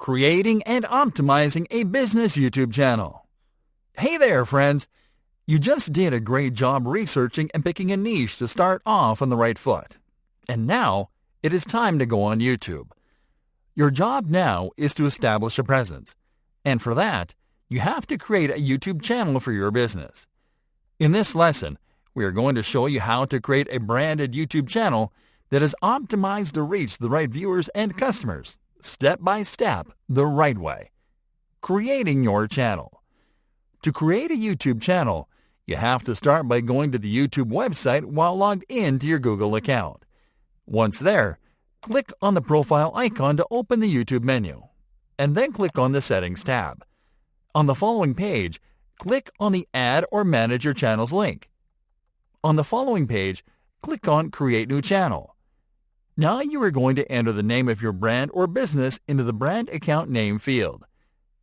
Creating and optimizing a business YouTube channel. Hey there, friends! You just did a great job researching and picking a niche to start off on the right foot. And now, it is time to go on YouTube. Your job now is to establish a presence. And for that, you have to create a YouTube channel for your business. In this lesson, we are going to show you how to create a branded YouTube channel that is optimized to reach the right viewers and customers, step by step, the right way. Creating your channel. To create a YouTube channel, you have to start by going to the YouTube website while logged into your Google account. Once there, click on the profile icon to open the YouTube menu, and then click on the Settings tab. On the following page, click on the Add or Manage Your Channels link. On the following page, click on Create New Channel. Now you are going to enter the name of your brand or business into the Brand Account Name field.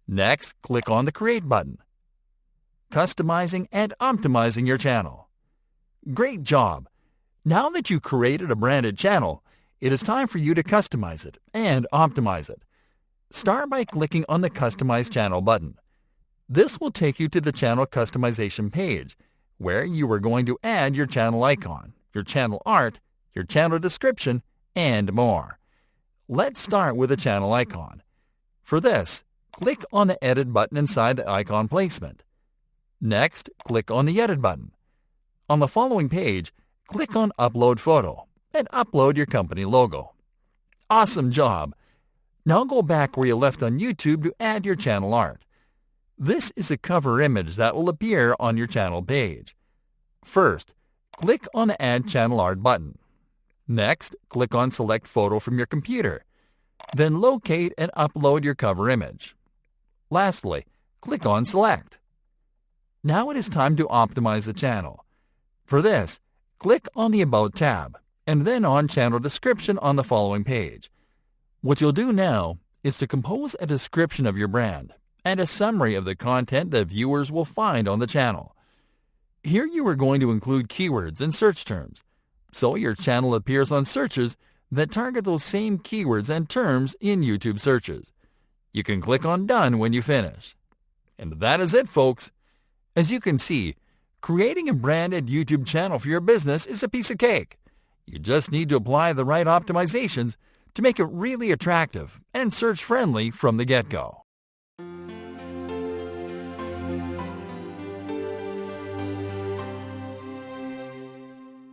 Next, click on the Create button. Customizing and optimizing your channel. Great job! Now that you created a branded channel, it is time for you to customize it and optimize it. Start by clicking on the Customize Channel button. This will take you to the channel customization page, where you are going to add your channel icon, your channel art, your channel description, and more. Let's start with the channel icon. For this, click on the Edit button inside the icon placement. Next, click on the Edit button. On the following page, click on Upload Photo and upload your company logo. Awesome job! Now go back where you left on YouTube to add your channel art. This is a cover image that will appear on your channel page. First, click on the Add Channel Art button. Next, click on Select Photo from your computer. Then locate and upload your cover image. Lastly, click on Select. Now it is time to optimize the channel. For this, click on the About tab, and then on Channel Description on the following page. What you'll do now is to compose a description of your brand and a summary of the content that viewers will find on the channel. Here you are going to include keywords and search terms, so your channel appears on searches that target those same keywords and terms in YouTube searches. You can click on Done when you finish. And that is it, folks. As you can see, creating a branded YouTube channel for your business is a piece of cake. You just need to apply the right optimizations to make it really attractive and search-friendly from the get-go.